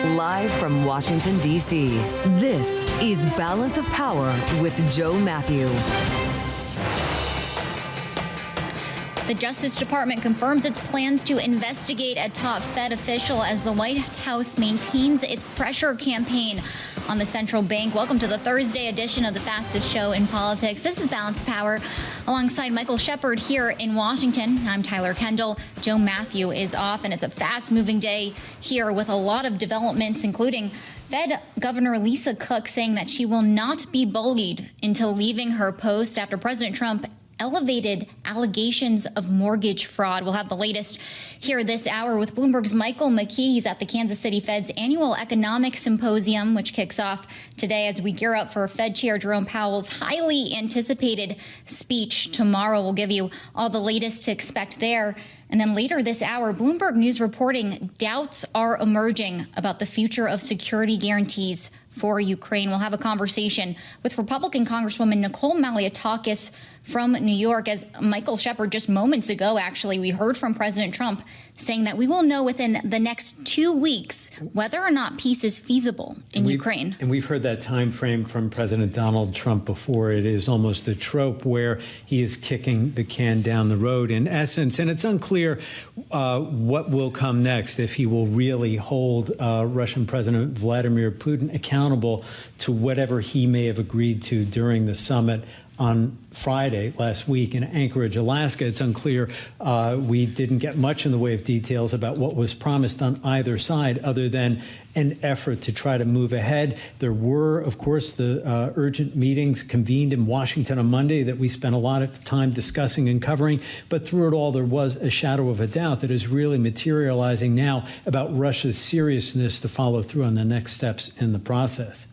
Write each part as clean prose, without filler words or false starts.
Live from Washington, D.C., this is Balance of Power with Joe Matthew. The Justice Department confirms its plans to investigate a top Fed official as the White House maintains its pressure campaign on the central bank. Welcome to the Thursday edition of the fastest show in politics. This is Balance of Power alongside Michael Shepard here in Washington. I'm Tyler Kendall. Joe Matthew is off, and it's a fast-moving day here with a lot of developments, including Fed Governor Lisa Cook saying that she will not be bullied into leaving her post after President Trump elevated allegations of mortgage fraud. We'll have the latest here this hour with Bloomberg's Michael McKee. He's at the Kansas City Fed's annual economic symposium, which kicks off today as we gear up for Fed Chair Jerome Powell's highly anticipated speech tomorrow. We'll give you all the latest to expect there. And then later this hour, Bloomberg News reporting doubts are emerging about the future of security guarantees for Ukraine. We'll have a conversation with Republican Congresswoman Nicole Malliotakis from New York. As Michael Shepard just moments ago, actually, we heard from President Trump saying that we will know within the next 2 weeks whether or not peace is feasible in Ukraine. And we've heard that time frame from President Donald Trump before. It is almost a trope where he is kicking the can down the road, in essence. And it's unclear what will come next, if he will really hold Russian President Vladimir Putin accountable to whatever he may have agreed to during the summit on Friday last week in Anchorage, Alaska. It's unclear. We didn't get much in the way of details about what was promised on either side, other than an effort to try to move ahead. There were, of course, the urgent meetings convened in Washington on Monday that we spent a lot of time discussing and covering. But through it all, there was a shadow of a doubt that is really materializing now about Russia's seriousness to follow through on the next steps in the process.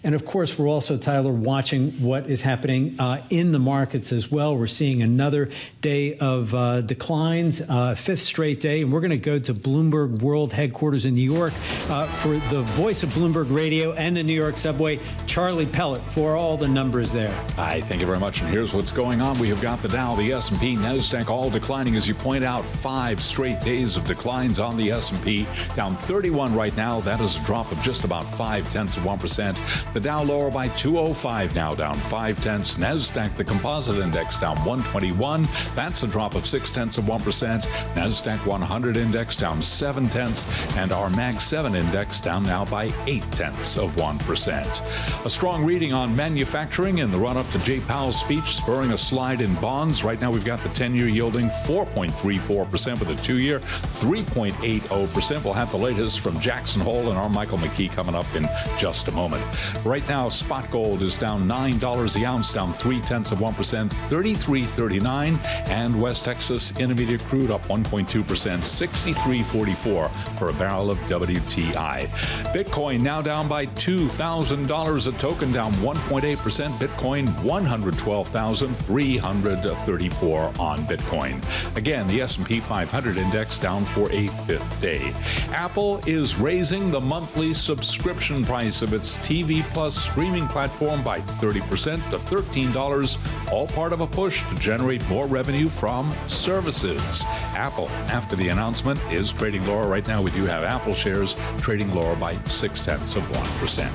And of course, we're also, Tyler, watching what is happening in the markets as well. We're seeing another day of declines, fifth straight day. And we're going to go to Bloomberg World Headquarters in New York for the voice of Bloomberg Radio and the New York subway, Charlie Pellet, for all the numbers there. Hi, thank you very much. And here's what's going on. We have got the Dow, the S&P, NASDAQ all declining. As you point out, 5 straight days of declines on the S&P, down 31 right now. That is a drop of just about 0.5%. The Dow lower by 205 now, down 0.5. NASDAQ, the composite index, down 121. That's a drop of 0.6%. NASDAQ 100 index down 0.7. And our Mag 7 index down now by 0.8%. A strong reading on manufacturing in the run-up to Jay Powell's speech, spurring a slide in bonds. Right now we've got the 10-year yielding 4.34% with a 2-year 3.80%. We'll have the latest from Jackson Hole and our Michael McKee coming up in just a moment. Right now, spot gold is down $9 the ounce, down 0.3%, 33.39, and West Texas Intermediate crude up 1.2%, 63.44 for a barrel of WTI. Bitcoin now down by $2,000 a token, down 1.8%. Bitcoin 112,334 on Bitcoin. Again, the S&P 500 index down for a fifth day. Apple is raising the monthly subscription price of its TV Plus streaming platform by 30% to $13, all part of a push to generate more revenue from services. Apple, after the announcement, is trading lower. Right now, we do have Apple shares trading lower by 0.6%.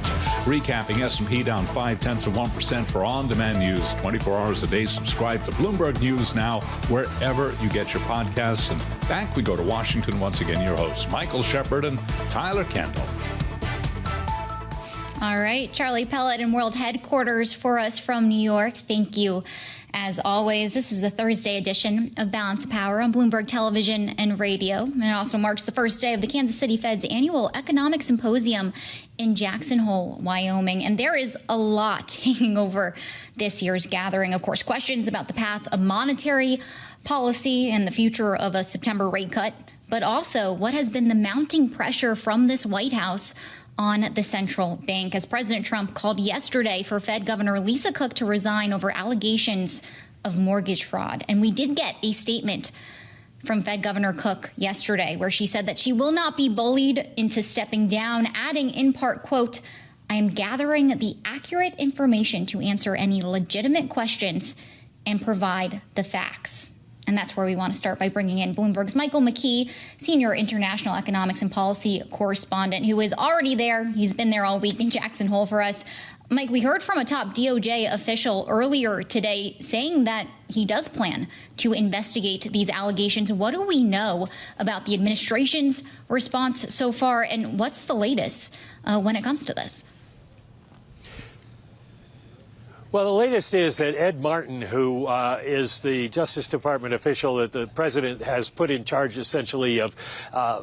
Recapping, S&P down 0.5% for on-demand news 24 hours a day. Subscribe to Bloomberg News now, wherever you get your podcasts. And back we go to Washington once again, your hosts, Michael Shepard and Tyler Kendall. All right, Charlie Pellet in World Headquarters for us from New York. Thank you. As always, this is the Thursday edition of Balance of Power on Bloomberg Television and Radio. And it also marks the first day of the Kansas City Fed's annual economic symposium in Jackson Hole, Wyoming. And there is a lot hanging over this year's gathering. Of course, questions about the path of monetary policy and the future of a September rate cut, but also what has been the mounting pressure from this White House on the central bank, as President Trump called yesterday for Fed Governor Lisa Cook to resign over allegations of mortgage fraud. And we did get a statement from Fed Governor Cook yesterday where she said that she will not be bullied into stepping down, adding in part, quote, "I am gathering the accurate information to answer any legitimate questions and provide the facts." And that's where we want to start by bringing in Bloomberg's Michael McKee, senior international economics and policy correspondent, who is already there. He's been there all week in Jackson Hole for us. Mike, we heard from a top DOJ official earlier today saying that he does plan to investigate these allegations. What do we know about the administration's response so far, and what's the latest when it comes to this? Well, the latest is that Ed Martin, who is the Justice Department official that the president has put in charge essentially of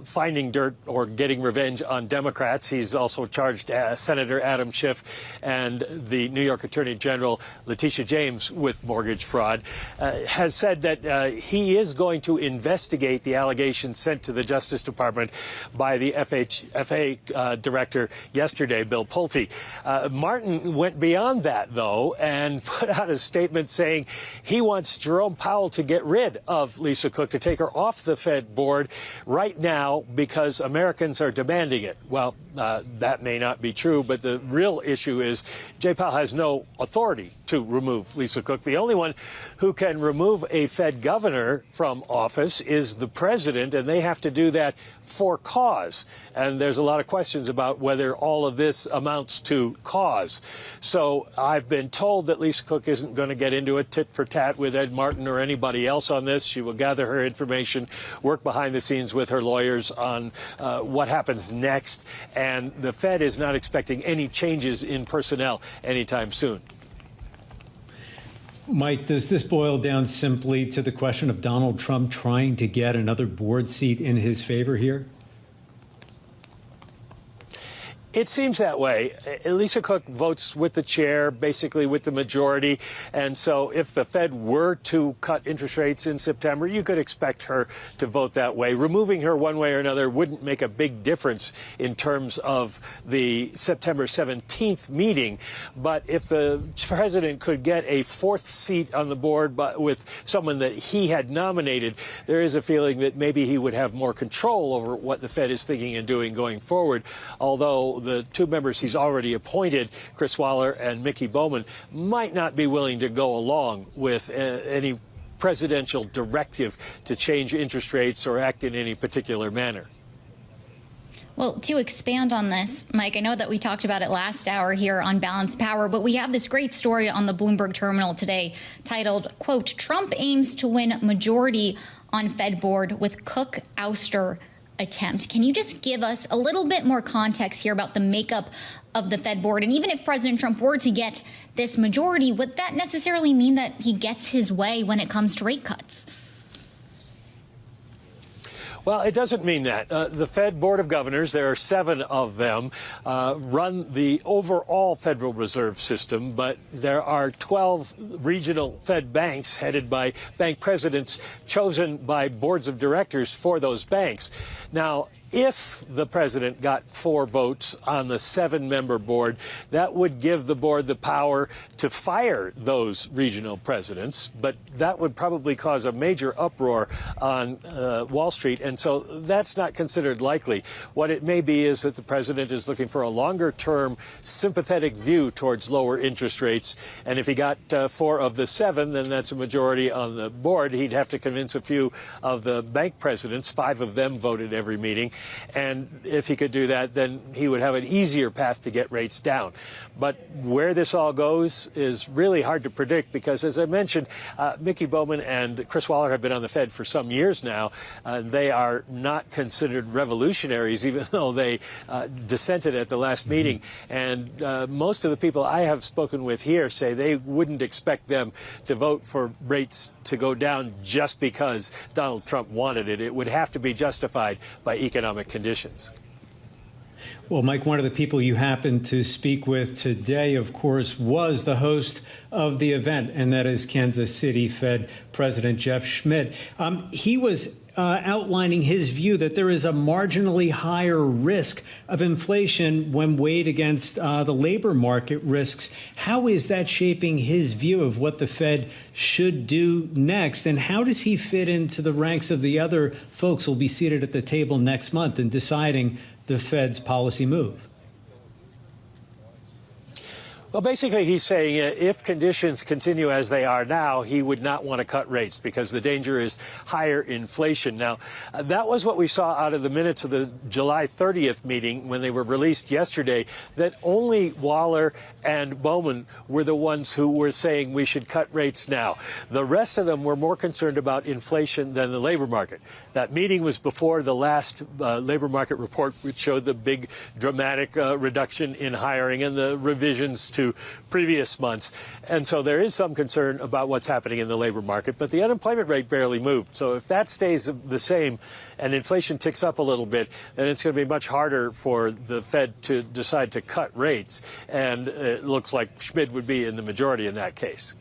finding dirt or getting revenge on Democrats. He's also charged Senator Adam Schiff and the New York Attorney General Letitia James with mortgage fraud, has said that he is going to investigate the allegations sent to the Justice Department by the FA director yesterday, Bill Pulte. Martin went beyond that, though, and put out a statement saying he wants Jerome Powell to get rid of Lisa Cook, to take her off the Fed board right now because Americans are demanding it. Well, that may not be true, but the real issue is Jay Powell has no authority to remove Lisa Cook. The only one who can remove a Fed governor from office is the president, and they have to do that for cause. And there's a lot of questions about whether all of this amounts to cause. So I've been told that Lisa Cook isn't going to get into a tit for tat with Ed Martin or anybody else on this. She will gather her information, work behind the scenes with her lawyers on what happens next. And the Fed is not expecting any changes in personnel anytime soon. Mike, does this boil down simply to the question of Donald Trump trying to get another board seat in his favor here? It seems that way. Lisa Cook votes with the chair, basically with the majority. And so if the Fed were to cut interest rates in September, you could expect her to vote that way. Removing her one way or another wouldn't make a big difference in terms of the September 17th meeting. But if the president could get a fourth seat on the board with someone that he had nominated, there is a feeling that maybe he would have more control over what the Fed is thinking and doing going forward. Although the two members he's already appointed, Chris Waller and McKee Bowman, might not be willing to go along with any presidential directive to change interest rates or act in any particular manner. Well, to expand on this, Mike, I know that we talked about it last hour here on Balanced Power, but we have this great story on the Bloomberg terminal today titled, quote, Trump aims to win majority on Fed board with Cook ouster attempt. Can you just give us a little bit more context here about the makeup of the Fed board? And even if President Trump were to get this majority, would that necessarily mean that he gets his way when it comes to rate cuts? Well, it doesn't mean that. The Fed Board of Governors, there are 7 of them, run the overall Federal Reserve System, but there are 12 regional Fed banks headed by bank presidents chosen by boards of directors for those banks. Now, if the president got 4 votes on the 7-member board, that would give the board the power to fire those regional presidents, but that would probably cause a major uproar on Wall Street, and so that's not considered likely. What it may be is that the president is looking for a longer-term sympathetic view towards lower interest rates, and if he got 4 of the 7, then that's a majority on the board. He'd have to convince a few of the bank presidents. 5 of them voted every meeting. And if he could do that, then he would have an easier path to get rates down. But where this all goes is really hard to predict because, as I mentioned, McKee Bowman and Chris Waller have been on the Fed for some years now. They are not considered revolutionaries, even though they dissented at the last meeting. And most of the people I have spoken with here say they wouldn't expect them to vote for rates to go down just because Donald Trump wanted it. It would have to be justified by economic conditions. Well, Mike, one of the people you happened to speak with today, of course, was the host of the event, and that is Kansas City Fed President Jeff Schmidt. He was outlining his view that there is a marginally higher risk of inflation when weighed against the labor market risks. How is that shaping his view of what the Fed should do next? And how does he fit into the ranks of the other folks who will be seated at the table next month in deciding the Fed's policy move? Well, basically, he's saying if conditions continue as they are now, he would not want to cut rates because the danger is higher inflation. Now, that was what we saw out of the minutes of the July 30th meeting when they were released yesterday, that only Waller and Bowman were the ones who were saying we should cut rates now. The rest of them were more concerned about inflation than the labor market. That meeting was before the last labor market report, which showed the big dramatic reduction in hiring and the revisions to previous months. And so there is some concern about what's happening in the labor market, but the unemployment rate barely moved. So if that stays the same and inflation ticks up a little bit, then it's going to be much harder for the Fed to decide to cut rates. And it looks like Schmidt would be in the majority in that case.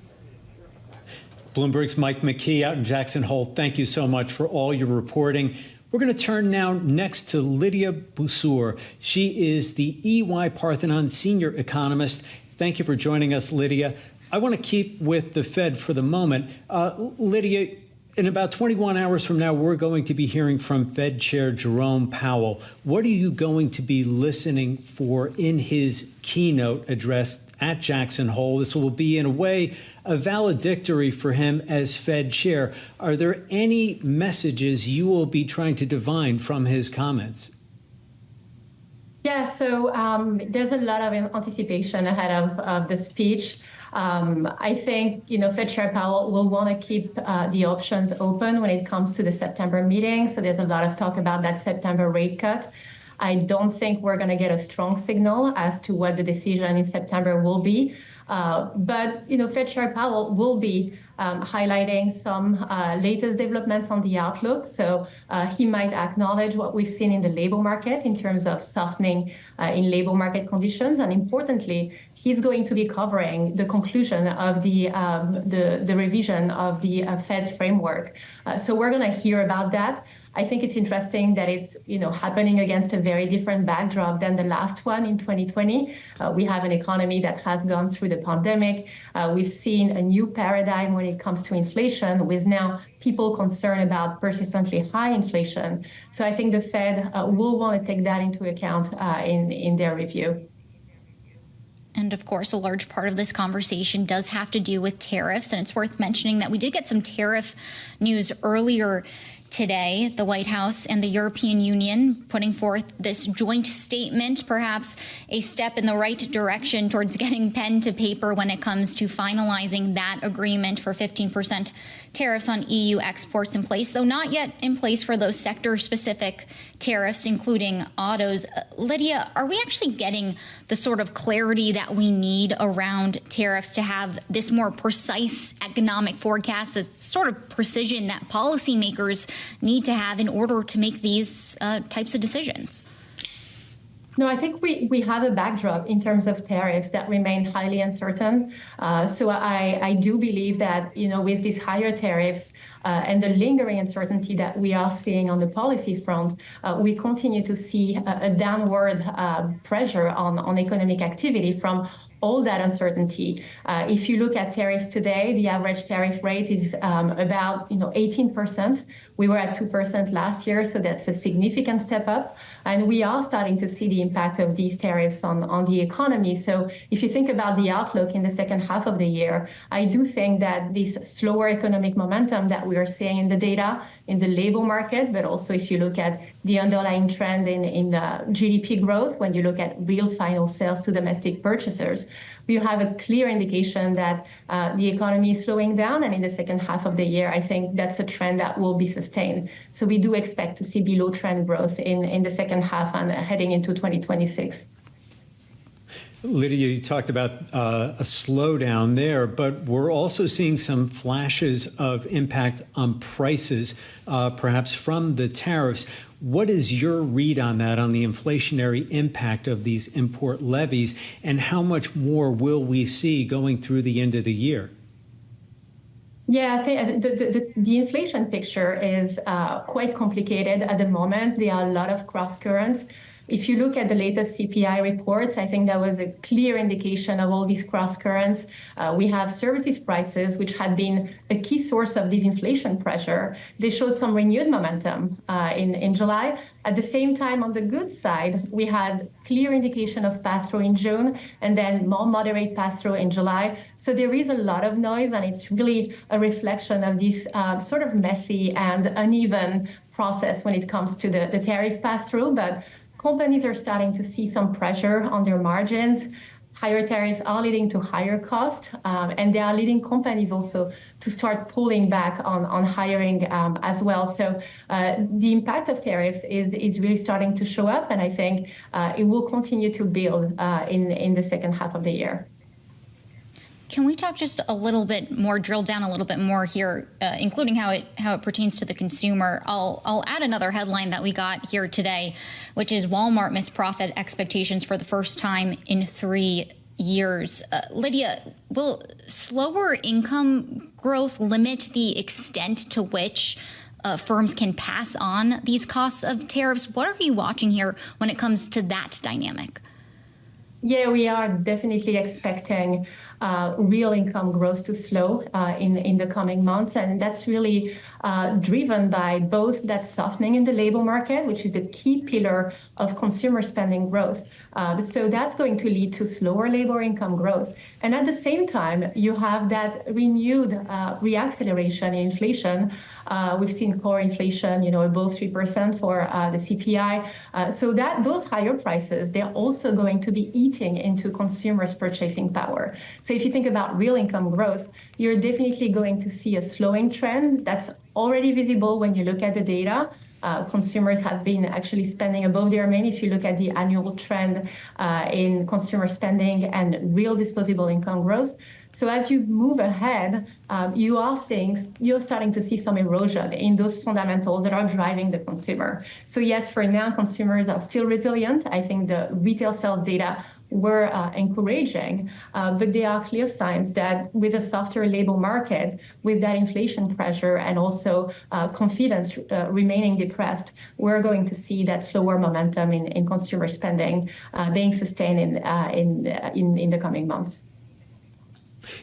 Bloomberg's Mike McKee out in Jackson Hole. Thank you so much for all your reporting. We're going to turn now next to Lydia Boussour. She is the EY-Parthenon senior economist. Thank you for joining us, Lydia. I want to keep with the Fed for the moment. Lydia, in about 21 hours from now, we're going to be hearing from Fed Chair Jerome Powell. What are you going to be listening for in his keynote address at Jackson Hole? This will be, in a way, a valedictory for him as Fed chair. Are there any messages you will be trying to divine from his comments? Yeah, so there's a lot of anticipation ahead of the speech. I think, Fed Chair Powell will want to keep the options open when it comes to the September meeting. So there's a lot of talk about that September rate cut. I don't think we're going to get a strong signal as to what the decision in September will be. But Fed Chair Powell will be highlighting some latest developments on the outlook. So he might acknowledge what we've seen in the labor market in terms of softening in labor market conditions. And importantly, he's going to be covering the conclusion of the revision of the Fed's framework. So we're going to hear about that. I think it's interesting that it's happening against a very different backdrop than the last one in 2020. We have an economy that has gone through the pandemic. We've seen a new paradigm when it comes to inflation, with now people concerned about persistently high inflation. So I think the Fed will want to take that into account in their review. And of course, a large part of this conversation does have to do with tariffs. And it's worth mentioning that we did get some tariff news earlier today. The White House and the European Union putting forth this joint statement, perhaps a step in the right direction towards getting pen to paper when it comes to finalizing that agreement for 15% tariffs on EU exports in place, though not yet in place for those sector-specific tariffs, including autos. Lydia, are we actually getting the sort of clarity that we need around tariffs to have this more precise economic forecast, the sort of precision that policymakers need to have in order to make these types of decisions? No, I think we have a backdrop in terms of tariffs that remain highly uncertain. So I do believe that, with these higher tariffs and the lingering uncertainty that we are seeing on the policy front, we continue to see a downward pressure on economic activity from all that uncertainty. If you look at tariffs today, the average tariff rate is about 18%. We were at 2% last year, so that's a significant step up. And we are starting to see the impact of these tariffs on the economy. So if you think about the outlook in the second half of the year, I do think that this slower economic momentum that we are seeing in the data, in the labor market, but also if you look at the underlying trend in GDP growth, when you look at real final sales to domestic purchasers, we have a clear indication that the economy is slowing down. And in the second half of the year, I think that's a trend that will be sustained. So we do expect to see below trend growth in the second half and heading into 2026. Lydia, you talked about a slowdown there, but we're also seeing some flashes of impact on prices, perhaps from the tariffs. What is your read on that, on the inflationary impact of these import levies, and how much more will we see going through the end of the year? Yeah, I think the inflation picture is quite complicated at the moment. There are a lot of cross currents. If you look at the latest CPI reports, I think that was a clear indication of all these cross currents. We have services prices, which had been a key source of disinflation pressure. They showed some renewed momentum in July. At the same time, on the goods side, we had clear indication of pass-through in June and then more moderate pass-through in July. So there is a lot of noise, and it's really a reflection of this sort of messy and uneven process when it comes to the tariff pass-through. But companies are starting to see some pressure on their margins. Higher tariffs are leading to higher cost, and they are leading companies also to start pulling back on hiring as well. So the impact of tariffs is really starting to show up, and I think it will continue to build in the second half of the year. Can we talk just a little bit more, drill down a little bit more here, including how it pertains to the consumer? I'll add another headline that we got here today, which is Walmart missed profit expectations for the first time in 3 years. Lydia, will slower income growth limit the extent to which firms can pass on these costs of tariffs? What are you watching here when it comes to that dynamic? Yeah, we are definitely expecting real income growth to slow in the coming months. And that's really driven by both that softening in the labor market, which is the key pillar of consumer spending growth. So that's going to lead to slower labor income growth. And at the same time, you have that renewed reacceleration in inflation. We've seen core inflation, above 3% for the CPI. So that those higher prices, they're also going to be eating into consumers' purchasing power. So if you think about real income growth, you're definitely going to see a slowing trend. That's already visible when you look at the data. Consumers have been actually spending above their mean if you look at the annual trend in consumer spending and real disposable income growth. So as you move ahead, you're starting to see some erosion in those fundamentals that are driving the consumer. So yes, for now, consumers are still resilient. I think the retail sales data were encouraging, but there are clear signs that with a softer labor market, with that inflation pressure and also confidence remaining depressed, we're going to see that slower momentum in consumer spending being sustained in the coming months.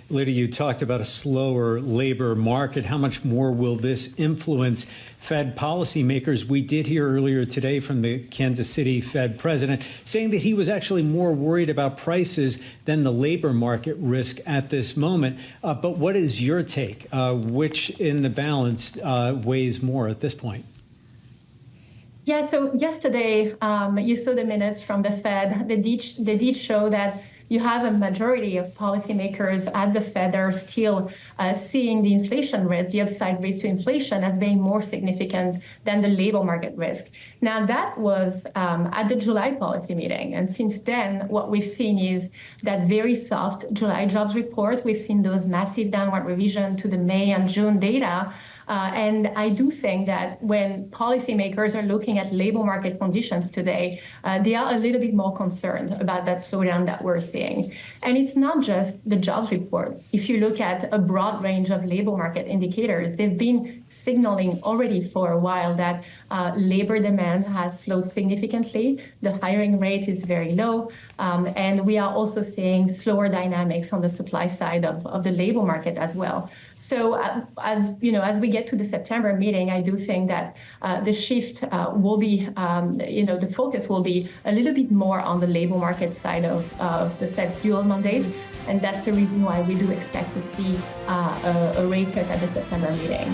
Lydia, you talked about a slower labor market. How much more will this influence Fed policymakers? We did hear earlier today from the Kansas City Fed president saying that he was actually more worried about prices than the labor market risk at this moment. But what is your take? Which in the balance weighs more at this point? Yeah, so yesterday you saw the minutes from the Fed. They did show that you have a majority of policymakers at the Fed that are still seeing the inflation risk, the upside risk to inflation, as being more significant than the labor market risk. Now, that was at the July policy meeting. And since then, what we've seen is that very soft July jobs report. We've seen those massive downward revision to the May and June data. And I do think that when policymakers are looking at labor market conditions today, they are a little bit more concerned about that slowdown that we're seeing. And it's not just the jobs report. If you look at a broad range of labor market indicators, they've been signaling already for a while that labor demand has slowed significantly. The hiring rate is very low. And we are also seeing slower dynamics on the supply side of the labor market as well. So as we get to the September meeting, I do think that the shift will be, the focus will be a little bit more on the labor market side of the Fed's dual mandate. And that's the reason why we do expect to see a rate cut at the September meeting.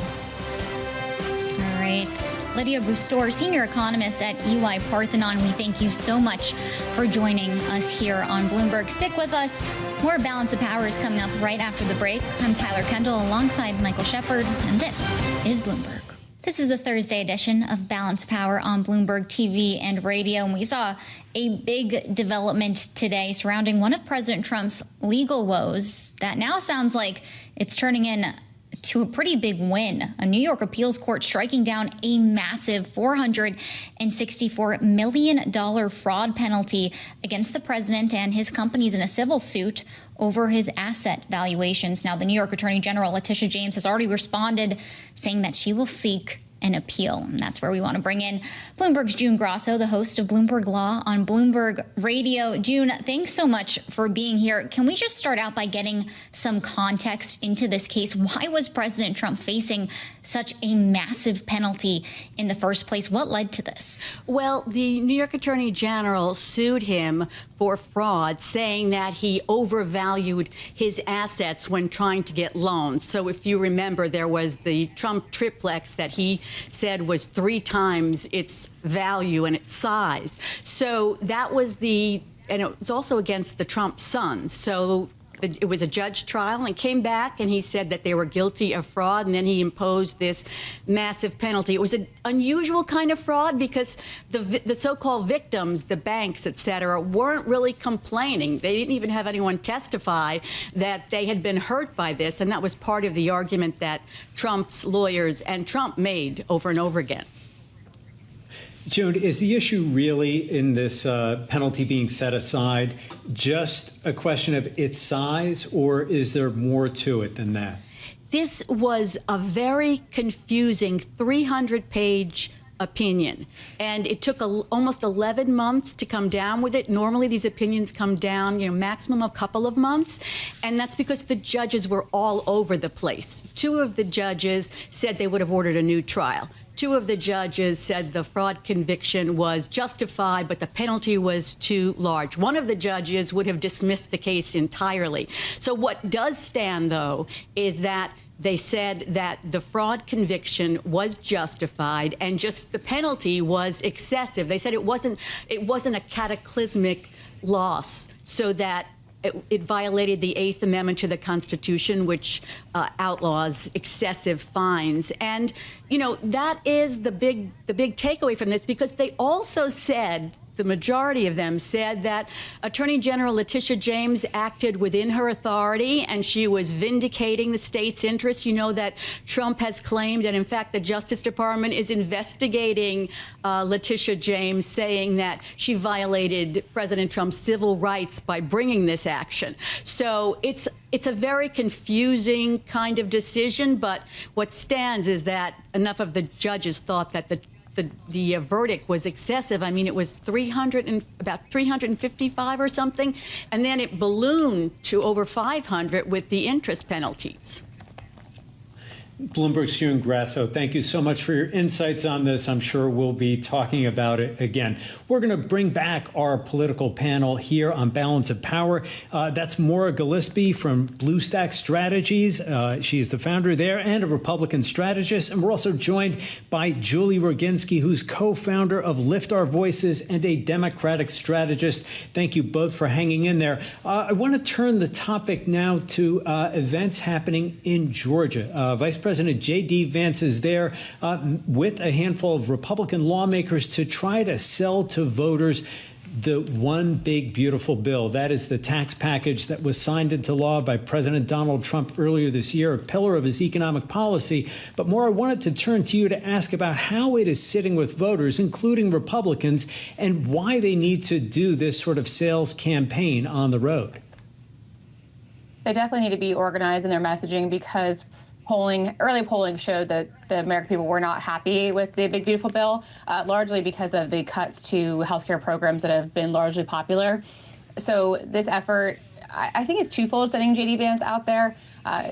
All right. Lydia Boussour, senior economist at EY-Parthenon, we thank you so much for joining us here on Bloomberg. Stick with us. More Balance of Power is coming up right after the break. I'm Tyler Kendall alongside Michael Shepard, and this is Bloomberg. This is the Thursday edition of Balance of Power on Bloomberg TV and radio, and we saw a big development today surrounding one of President Trump's legal woes that now sounds like it's turning in to a pretty big win. A New York appeals court striking down a massive $464 million fraud penalty against the president and his companies in a civil suit over his asset valuations. Now, the New York Attorney General, Letitia James, has already responded, saying that she will seek an appeal. And that's where we want to bring in Bloomberg's June Grasso, the host of Bloomberg Law on Bloomberg Radio. June, thanks so much for being here. Can we just start out by getting some context into this case? Why was President Trump facing such a massive penalty in the first place? What led to this? Well, the New York Attorney General sued him for fraud, saying that he overvalued his assets when trying to get loans. So if you remember, there was the Trump triplex that he said was 3 times its value and its size. So that was and it was also against the Trump sons. So it was a judge trial, and came back and he said that they were guilty of fraud, and then he imposed this massive penalty. It was an unusual kind of fraud because the so-called victims, the banks, et cetera, weren't really complaining. They didn't even have anyone testify that they had been hurt by this, and that was part of the argument that Trump's lawyers and Trump made over and over again. June, is the issue really in this penalty being set aside just a question of its size, or is there more to it than that? This was a very confusing 300-page opinion, and it took almost 11 months to come down with it. Normally, these opinions come down, maximum a couple of months, and that's because the judges were all over the place. 2 of the judges said they would have ordered a new trial. 2 of the judges said the fraud conviction was justified, but the penalty was too large. 1 of the judges would have dismissed the case entirely. So what does stand, though, is that they said that the fraud conviction was justified and just the penalty was excessive. They said it wasn't a cataclysmic loss, so that it violated the 8th Amendment to the Constitution, which outlaws excessive fines. And, that is the big takeaway from this, because they also said, the majority of them said, that Attorney General Letitia James acted within her authority and she was vindicating the state's interests. You know that Trump has claimed, and in fact the Justice Department is investigating Letitia James, saying that she violated President Trump's civil rights by bringing this action. So it's a very confusing kind of decision, but what stands is that enough of the judges thought that the verdict was excessive. I mean, it was about 355 or something, and then it ballooned to over 500 with the interest penalties. Bloomberg's June Grasso, thank you so much for your insights on this. I'm sure we'll be talking about it again. We're going to bring back our political panel here on Balance of Power. That's Maura Gillespie from Bluestack Strategies. She is the founder there and a Republican strategist. And we're also joined by Julie Roginsky, who's co-founder of Lift Our Voices and a Democratic strategist. Thank you both for hanging in there. I want to turn the topic now to events happening in Georgia. Vice President J.D. Vance is there with a handful of Republican lawmakers to try to sell to voters the one big, beautiful bill. That is the tax package that was signed into law by President Donald Trump earlier this year, a pillar of his economic policy. But Maura, I wanted to turn to you to ask about how it is sitting with voters, including Republicans, and why they need to do this sort of sales campaign on the road. They definitely need to be organized in their messaging, because early polling showed that the American people were not happy with the big, beautiful bill, largely because of the cuts to healthcare programs that have been largely popular. So this effort, I think, is twofold, sending J.D. Vance out there.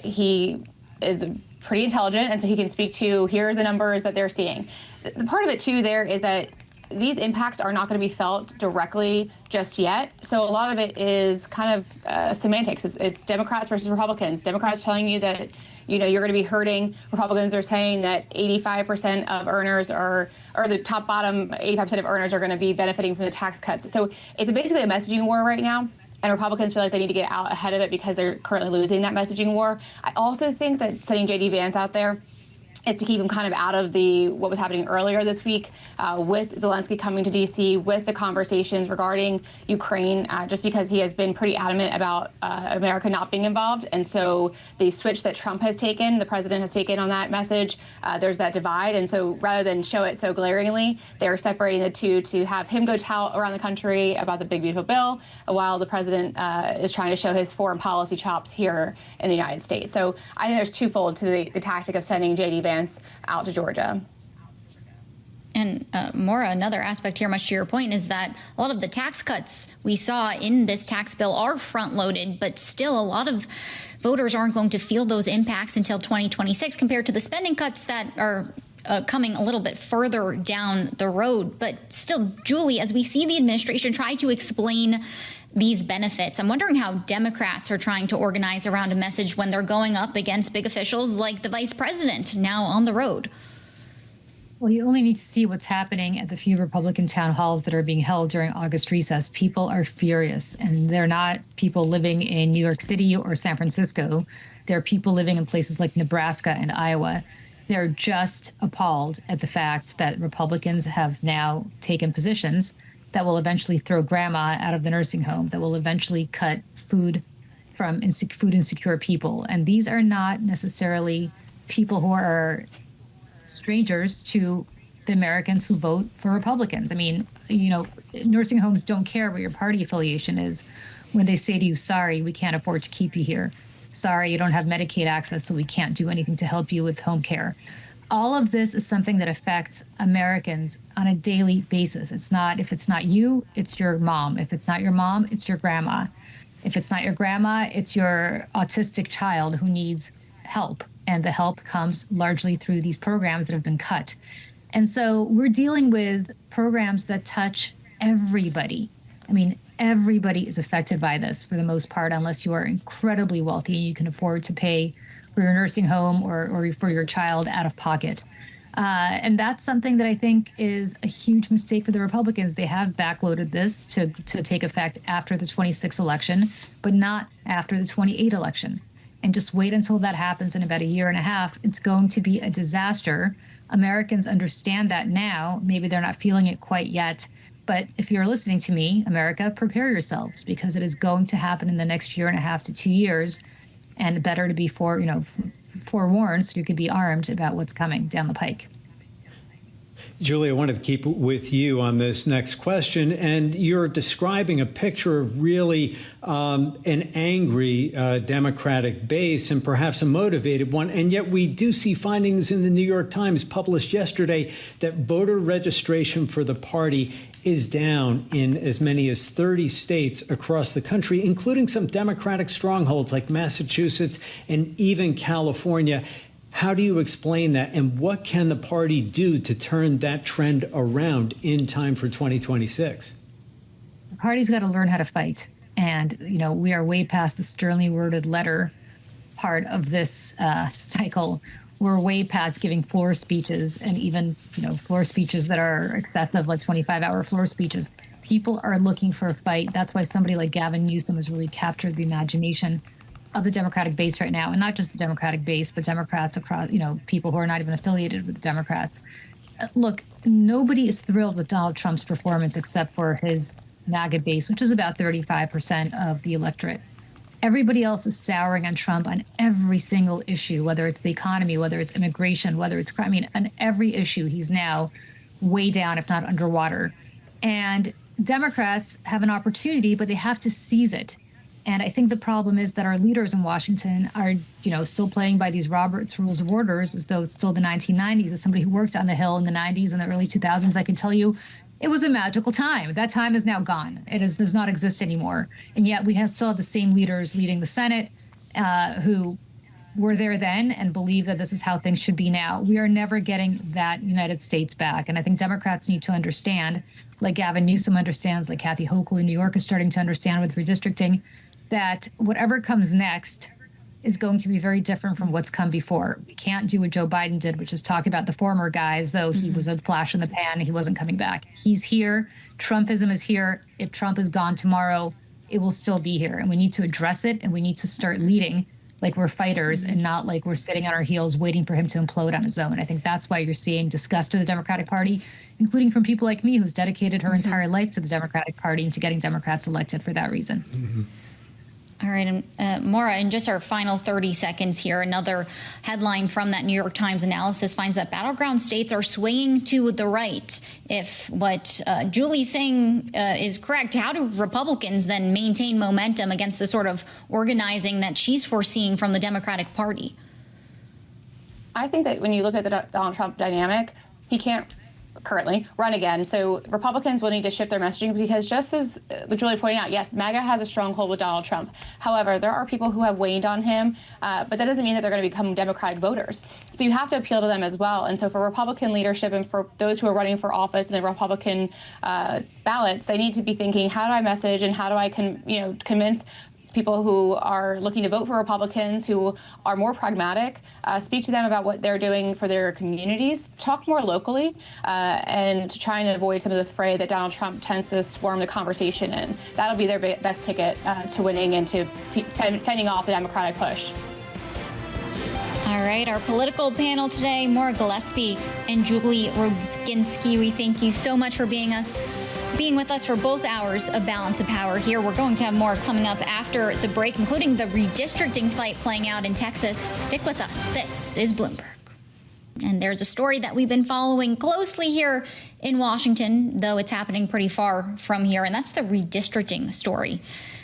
He is pretty intelligent, and so he can speak to, here's the numbers that they're seeing. The part of it, too, there is that these impacts are not going to be felt directly just yet. So a lot of it is kind of semantics. It's Democrats versus Republicans. Democrats telling you that, you're going to be hurting. Republicans are saying that 85% of earners or the top bottom 85% of earners are going to be benefiting from the tax cuts. So it's basically a messaging war right now. And Republicans feel like they need to get out ahead of it because they're currently losing that messaging war. I also think that sending J.D. Vance out there is to keep him kind of out of what was happening earlier this week with Zelensky coming to D.C., with the conversations regarding Ukraine, just because he has been pretty adamant about America not being involved. And so the switch that Trump has taken, the president has taken on that message, there's that divide. And so rather than show it so glaringly, they're separating the two to have him go tout around the country about the big, beautiful bill, while the president is trying to show his foreign policy chops here in the United States. So I think there's twofold to the tactic of sending J.D. Vance out to Georgia. And Maura, another aspect here, much to your point, is that a lot of the tax cuts we saw in this tax bill are front-loaded, but still a lot of voters aren't going to feel those impacts until 2026 compared to the spending cuts that are coming a little bit further down the road. But still, Julie, as we see the administration try to explain these benefits, I'm wondering how Democrats are trying to organize around a message when they're going up against big officials like the vice president now on the road. Well, you only need to see what's happening at the few Republican town halls that are being held during August recess. People are furious, and they're not people living in New York City or San Francisco. They're people living in places like Nebraska and Iowa. They're just appalled at the fact that Republicans have now taken positions that will eventually throw grandma out of the nursing home, that will eventually cut food from food insecure people. And these are not necessarily people who are strangers to the Americans who vote for Republicans. I mean, you know, nursing homes don't care what your party affiliation is when they say to you, sorry, we can't afford to keep you here. Sorry, you don't have Medicaid access, so we can't do anything to help you with home care. All of this is something that affects Americans on a daily basis. It's not, if it's not you, it's your mom. If it's not your mom, it's your grandma. If it's not your grandma, it's your autistic child who needs help. And the help comes largely through these programs that have been cut. And so we're dealing with programs that touch everybody. I mean, everybody is affected by this for the most part, unless you are incredibly wealthy and you can afford to pay for your nursing home or for your child out of pocket. And that's something that I think is a huge mistake for the Republicans. They have backloaded this to take effect after the 26 election, but not after the 28 election. And just wait until that happens in about a year and a half. It's going to be a disaster. Americans understand that now. Maybe they're not feeling it quite yet. But if you're listening to me, America, prepare yourselves, because it is going to happen in the next year and a half to 2 years. And better to be forewarned so you could be armed about what's coming down the pike. Julie, I wanted to keep with you on this next question. And you're describing a picture of really an angry Democratic base, and perhaps a motivated one. And yet we do see findings in the New York Times published yesterday that voter registration for the party is down in as many as 30 states across the country, including some Democratic strongholds like Massachusetts and even California. How do you explain that? And what can the party do to turn that trend around in time for 2026? The party's got to learn how to fight. And, you know, we are way past the sternly worded letter part of this cycle. We're way past giving floor speeches, and even, floor speeches that are excessive, like 25-hour floor speeches. People are looking for a fight. That's why somebody like Gavin Newsom has really captured the imagination of the Democratic base right now, and not just the Democratic base, but Democrats across, people who are not even affiliated with the Democrats. Look, nobody is thrilled with Donald Trump's performance except for his MAGA base, which is about 35% of the electorate. Everybody else is souring on Trump on every single issue, whether it's the economy, whether it's immigration, whether it's crime. I mean, on every issue, he's now way down, if not underwater. And Democrats have an opportunity, but they have to seize it. And I think the problem is that our leaders in Washington are, still playing by these Roberts Rules of Orders as though it's still the 1990s. As somebody who worked on the Hill in the 90s and the early 2000s, I can tell you it was a magical time. That time is now gone. It does not exist anymore. And yet we still have the same leaders leading the Senate who were there then and believe that this is how things should be now. We are never getting that United States back. And I think Democrats need to understand, like Gavin Newsom understands, like Kathy Hochul in New York is starting to understand with redistricting, that whatever comes next is going to be very different from what's come before. We can't do what Joe Biden did, which is talk about the former guy as though he was a flash in the pan and he wasn't coming back. He's here. Trumpism is here. If Trump is gone tomorrow, it will still be here. And we need to address it, and we need to start leading like we're fighters and not like we're sitting on our heels waiting for him to implode on his own. I think that's why you're seeing disgust of the Democratic Party, including from people like me who's dedicated her entire life to the Democratic Party and to getting Democrats elected for that reason. All right, and Maura, in just our final 30 seconds here, another headline from that New York Times analysis finds that battleground states are swaying to the right. If what Julie's saying is correct, how do Republicans then maintain momentum against the sort of organizing that she's foreseeing from the Democratic Party? I think that when you look at the Donald Trump dynamic, he can't currently run again. So Republicans will need to shift their messaging because, just as Julie pointed out, yes, MAGA has a stronghold with Donald Trump. However, there are people who have waned on him, but that doesn't mean that they're going to become Democratic voters. So you have to appeal to them as well. And so for Republican leadership and for those who are running for office in the Republican ballots, they need to be thinking, how do I message and how do I convince people who are looking to vote for Republicans, who are more pragmatic, speak to them about what they're doing for their communities, talk more locally, and try and avoid some of the fray that Donald Trump tends to swarm the conversation in. That'll be their best ticket to winning and to fending off the Democratic push. All right, our political panel today, Maura Gillespie and Julie Roginsky. We thank you so much for being with us for both hours of Balance of Power here. We're going to have more coming up after the break, including the redistricting fight playing out in Texas. Stick with us. This is Bloomberg. And there's a story that we've been following closely here in Washington, though it's happening pretty far from here, and that's the redistricting story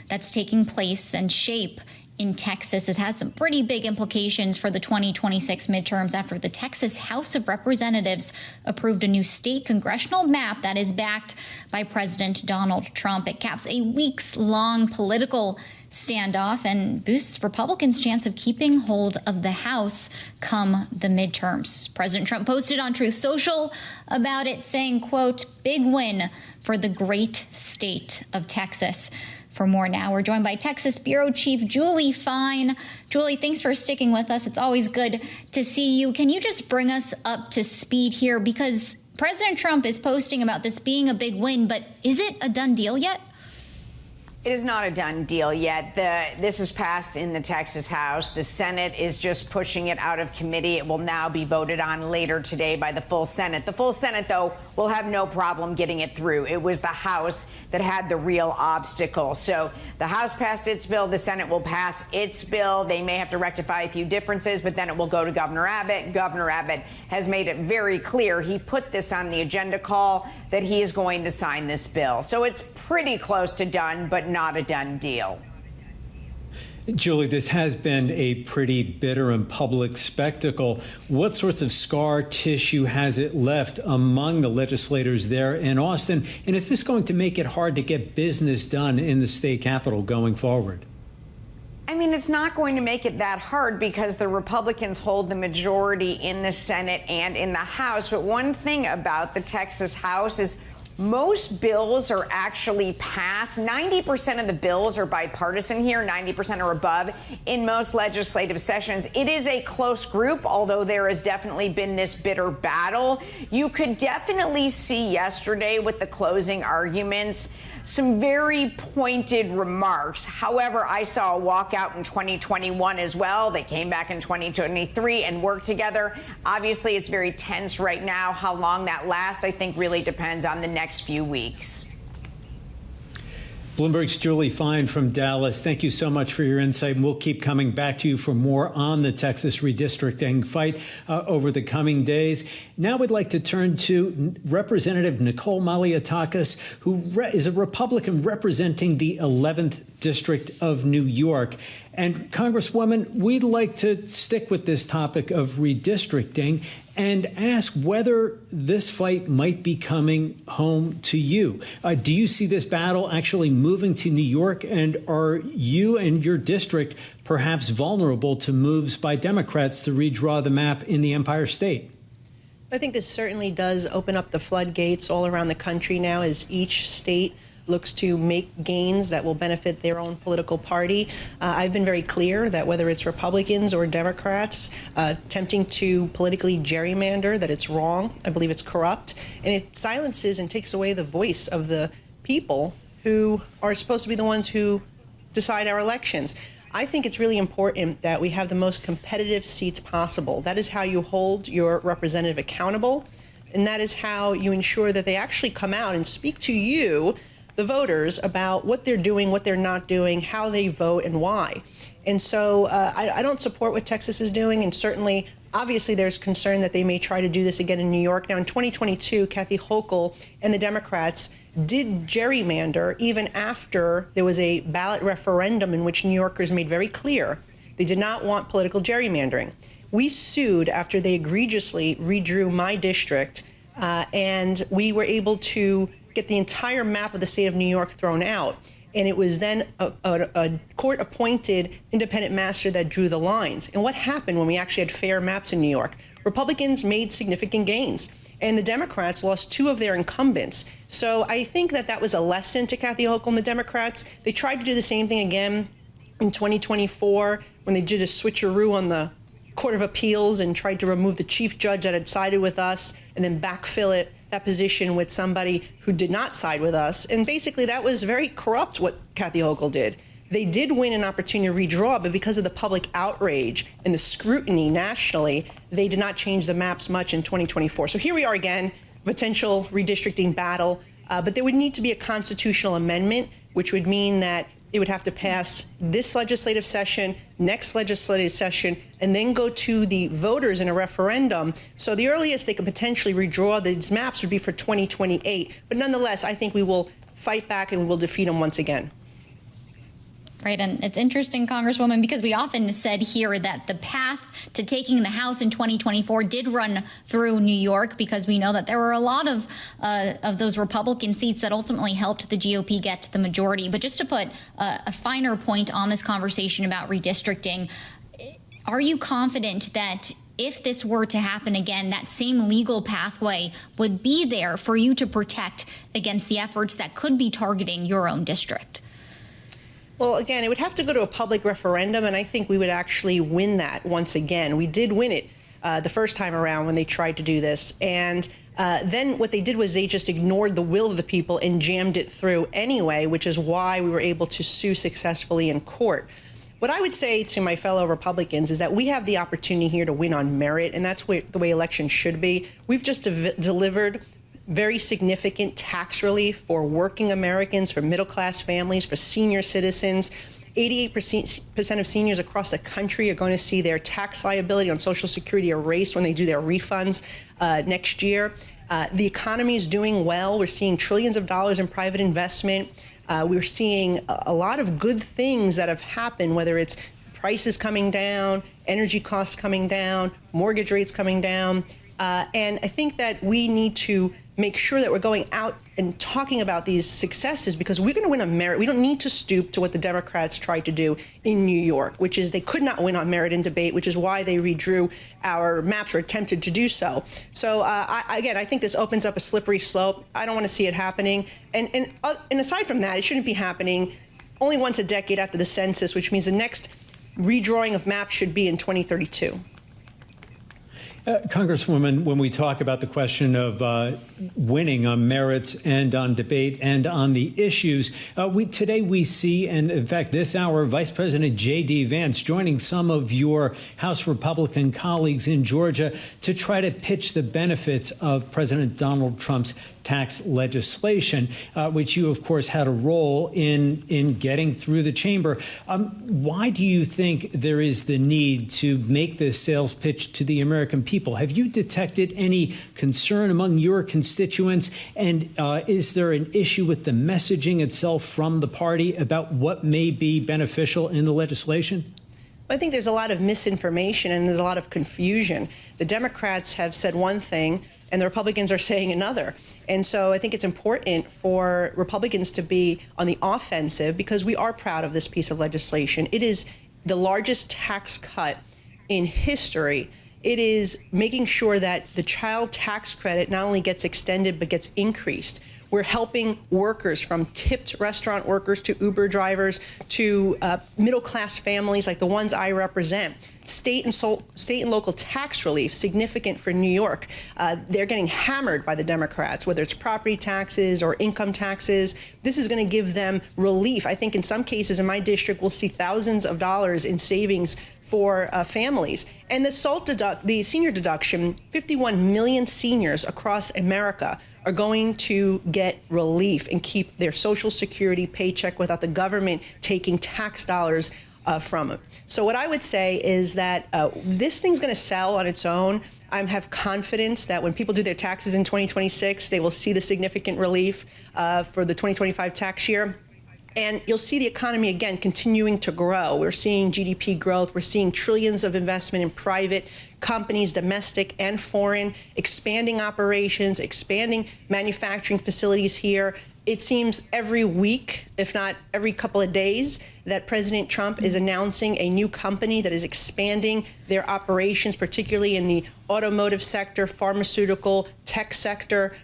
that's taking place and shape in Texas. It has some pretty big implications for the 2026 midterms after the Texas House of Representatives approved a new state congressional map that is backed by President Donald Trump. It caps a weeks-long political standoff and boosts Republicans' chance of keeping hold of the House come the midterms. President Trump posted on Truth Social about it, saying, quote, "Big win for the great state of Texas." For more now, we're joined by Texas Bureau Chief Julie Fine. Julie, thanks for sticking with us. It's always good to see you. Can you just bring us up to speed here? Because President Trump is posting about this being a big win, but is it a done deal yet? It is not a done deal yet. This is passed in the Texas House. The Senate is just pushing it out of committee. It will now be voted on later today by the full Senate. The full Senate, though, will have no problem getting it through. It was the House that had the real obstacle. So the House passed its bill. The Senate will pass its bill. They may have to rectify a few differences, but then it will go to Governor Abbott. Governor Abbott has made it very clear. He put this on the agenda call that he is going to sign this bill. So it's pretty close to done, but not a done deal. Julie, this has been a pretty bitter and public spectacle. What sorts of scar tissue has it left among the legislators there in Austin? And is this going to make it hard to get business done in the state capitol going forward? I mean, it's not going to make it that hard because the Republicans hold the majority in the Senate and in the House. But one thing about the Texas House is most bills are actually passed. 90% of the bills are bipartisan here, 90% or above in most legislative sessions. It is a close group, although there has definitely been this bitter battle. You could definitely see yesterday with the closing arguments some very pointed remarks. However, I saw a walkout in 2021 as well. They came back in 2023 and worked together. Obviously, it's very tense right now. How long that lasts, I think, really depends on the next few weeks. Bloomberg's Julie Fine from Dallas. Thank you so much for your insight. And we'll keep coming back to you for more on the Texas redistricting fight over the coming days. Now we'd like to turn to Representative Nicole Malliotakis, who is a Republican representing the 11th District of New York. And Congresswoman, we'd like to stick with this topic of redistricting and ask whether this fight might be coming home to you. Do you see this battle actually moving to New York? And are you and your district perhaps vulnerable to moves by Democrats to redraw the map in the Empire State? I think this certainly does open up the floodgates all around the country now as each state looks to make gains that will benefit their own political party. I've been very clear that whether it's Republicans or Democrats attempting to politically gerrymander, that it's wrong. I believe it's corrupt. And it silences and takes away the voice of the people who are supposed to be the ones who decide our elections. I think it's really important that we have the most competitive seats possible. That is how you hold your representative accountable. And that is how you ensure that they actually come out and speak to you, the voters, about what they're doing, what they're not doing, how they vote, and why. And so I don't support what Texas is doing, and certainly, obviously, there's concern that they may try to do this again in New York. Now, in 2022, Kathy Hochul and the Democrats did gerrymander even after there was a ballot referendum in which New Yorkers made very clear they did not want political gerrymandering. We sued after they egregiously redrew my district and we were able to get the entire map of the state of New York thrown out. And it was then a court-appointed independent master that drew the lines. And what happened when we actually had fair maps in New York? Republicans made significant gains, and the Democrats lost 2 of their incumbents. So I think that was a lesson to Kathy Hochul and the Democrats. They tried to do the same thing again in 2024 when they did a switcheroo on the Court of Appeals and tried to remove the chief judge that had sided with us and then backfill that position with somebody who did not side with us. And basically that was very corrupt what Kathy Hochul did. They did win an opportunity to redraw, but because of the public outrage and the scrutiny nationally, they did not change the maps much in 2024. So here we are again, potential redistricting battle, but there would need to be a constitutional amendment, which would mean that it would have to pass this legislative session, next legislative session, and then go to the voters in a referendum. So the earliest they could potentially redraw these maps would be for 2028. But nonetheless, I think we will fight back and we will defeat them once again. Right, and it's interesting, Congresswoman, because we often said here that the path to taking the House in 2024 did run through New York, because we know that there were a lot of those Republican seats that ultimately helped the GOP get to the majority. But just to put a finer point on this conversation about redistricting, are you confident that if this were to happen again, that same legal pathway would be there for you to protect against the efforts that could be targeting your own district? Well, again, it would have to go to a public referendum, and I think we would actually win that once again. We did win it the first time around when they tried to do this. And then what they did was they just ignored the will of the people and jammed it through anyway, which is why we were able to sue successfully in court. What I would say to my fellow Republicans is that we have the opportunity here to win on merit, and that's the way elections should be. We've just delivered very significant tax relief for working Americans, for middle-class families, for senior citizens. 88% of seniors across the country are going to see their tax liability on Social Security erased when they do their refunds next year. The economy is doing well. We're seeing trillions of dollars in private investment. We're seeing a lot of good things that have happened, whether it's prices coming down, energy costs coming down, mortgage rates coming down. And I think that we need to make sure that we're going out and talking about these successes, because we're going to win on merit. We don't need to stoop to what the Democrats tried to do in New York, which is they could not win on merit in debate, which is why they redrew our maps or attempted to do so. So again, I think this opens up a slippery slope. I don't want to see it happening. And aside from that, it shouldn't be happening only once a decade after the census, which means the next redrawing of maps should be in 2032. Congresswoman, when we talk about the question of winning on merits and on debate and on the issues, today we see, and in fact this hour, Vice President J.D. Vance joining some of your House Republican colleagues in Georgia to try to pitch the benefits of President Donald Trump's tax legislation, which you, of course, had a role in getting through the chamber. Why do you think there is the need to make this sales pitch to the American people? Have you detected any concern among your constituents? And is there an issue with the messaging itself from the party about what may be beneficial in the legislation? I think there's a lot of misinformation and there's a lot of confusion. The Democrats have said one thing and the Republicans are saying another. And so I think it's important for Republicans to be on the offensive, because we are proud of this piece of legislation. It is the largest tax cut in history. It is making sure that the child tax credit not only gets extended, but gets increased. We're helping workers, from tipped restaurant workers to Uber drivers to middle-class families like the ones I represent. State and local tax relief, significant for New York. They're getting hammered by the Democrats, whether it's property taxes or income taxes. This is going to give them relief. I think in some cases in my district, we'll see thousands of dollars in savings for families. And the senior deduction, 51 million seniors across America are going to get relief and keep their Social Security paycheck without the government taking tax dollars from them. So what I would say is that this thing's going to sell on its own. I have confidence that when people do their taxes in 2026, they will see the significant relief for the 2025 tax year. And you'll see the economy, again, continuing to grow. We're seeing GDP growth. We're seeing trillions of investment in private companies, domestic and foreign, expanding operations, expanding manufacturing facilities here. It seems every week, if not every couple of days, that President Trump is announcing a new company that is expanding their operations, particularly in the automotive sector, pharmaceutical, tech sector.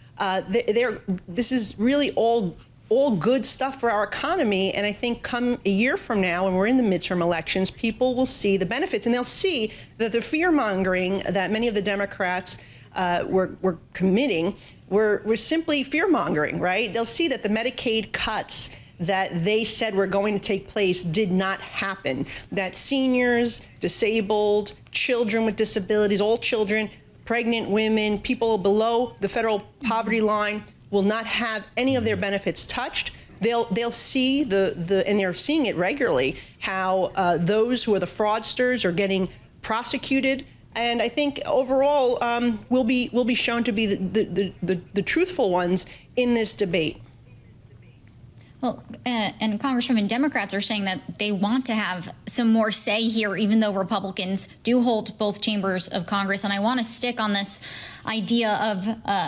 This is really all good stuff for our economy. And I think come a year from now, when we're in the midterm elections, people will see the benefits, and they'll see that the fear-mongering that many of the Democrats were committing were simply fear-mongering, right? They'll see that the Medicaid cuts that they said were going to take place did not happen, that seniors, disabled, children with disabilities, all children, pregnant women, people below the federal poverty line will not have any of their benefits touched. They'll see and they're seeing it regularly, how those who are the fraudsters are getting prosecuted. And I think overall we'll be shown to be the truthful ones in this debate. Well, and Congresswoman, Democrats are saying that they want to have some more say here, even though Republicans do hold both chambers of Congress. And I want to stick on this idea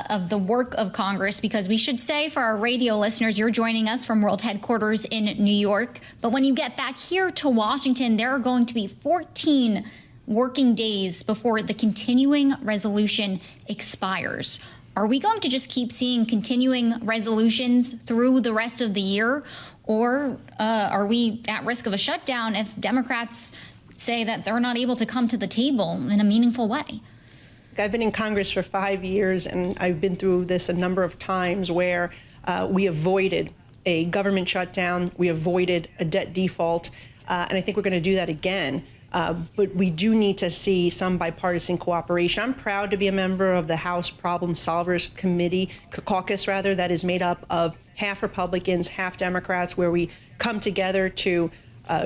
of the work of Congress, because we should say for our radio listeners, you're joining us from World Headquarters in New York. But when you get back here to Washington, there are going to be 14 working days before the continuing resolution expires. Are we going to just keep seeing continuing resolutions through the rest of the year, or are we at risk of a shutdown if Democrats say that they're not able to come to the table in a meaningful way? I've been in Congress for 5 years, and I've been through this a number of times where we avoided a government shutdown, we avoided a debt default, and I think we're going to do that again. But we do need to see some bipartisan cooperation. I'm proud to be a member of the House Problem Solvers Caucus, that is made up of half Republicans, half Democrats, where we come together to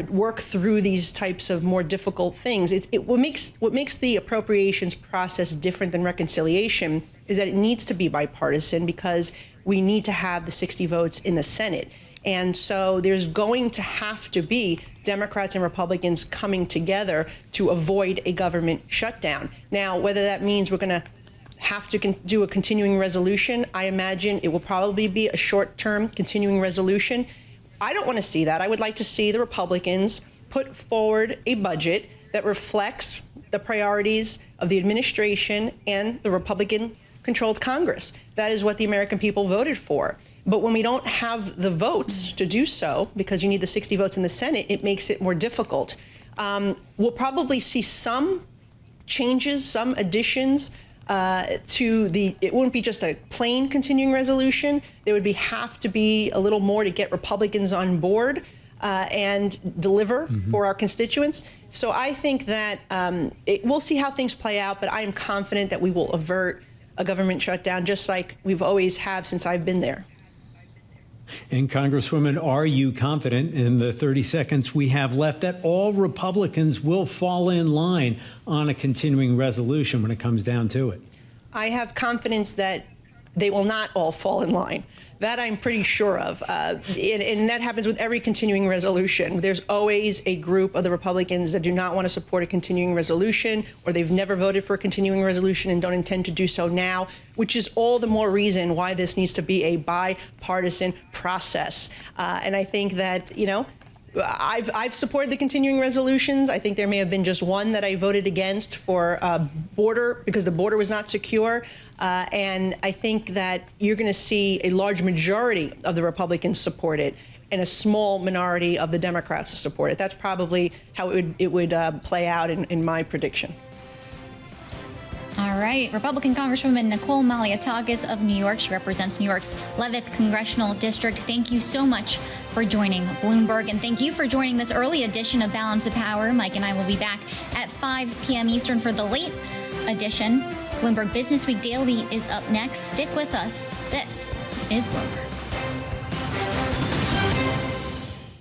work through these types of more difficult things. What makes the appropriations process different than reconciliation is that it needs to be bipartisan, because we need to have the 60 votes in the Senate. And so there's going to have to be Democrats and Republicans coming together to avoid a government shutdown. Now, whether that means we're going to have to do a continuing resolution, I imagine it will probably be a short-term continuing resolution. I don't want to see that. I would like to see the Republicans put forward a budget that reflects the priorities of the administration and the Republican-controlled Congress. That is what the American people voted for. But when we don't have the votes to do so, because you need the 60 votes in the Senate, it makes it more difficult. We'll probably see some changes, some additions it won't be just a plain continuing resolution. There would have to be a little more to get Republicans on board and deliver for our constituents. So I think that we'll see how things play out, but I am confident that we will avert a government shutdown, just like we've always have since I've been there. And Congresswoman, are you confident in the 30 seconds we have left that all Republicans will fall in line on a continuing resolution when it comes down to it? I have confidence that they will not all fall in line. That I'm pretty sure of. And that happens with every continuing resolution. There's always a group of the Republicans that do not want to support a continuing resolution, or they've never voted for a continuing resolution and don't intend to do so now, which is all the more reason why this needs to be a bipartisan process. And I think that, I've supported the continuing resolutions. I think there may have been just one that I voted against for border, because the border was not secure. And I think that you're going to see a large majority of the Republicans support it and a small minority of the Democrats support it. That's probably how it would play out in my prediction. All right. Republican Congresswoman Nicole Malliotakis of New York. She represents New York's 11th Congressional District. Thank you so much for joining Bloomberg. And thank you for joining this early edition of Balance of Power. Mike and I will be back at 5 p.m. Eastern for the late edition. Bloomberg Business Week Daily is up next. Stick with us. This is Bloomberg.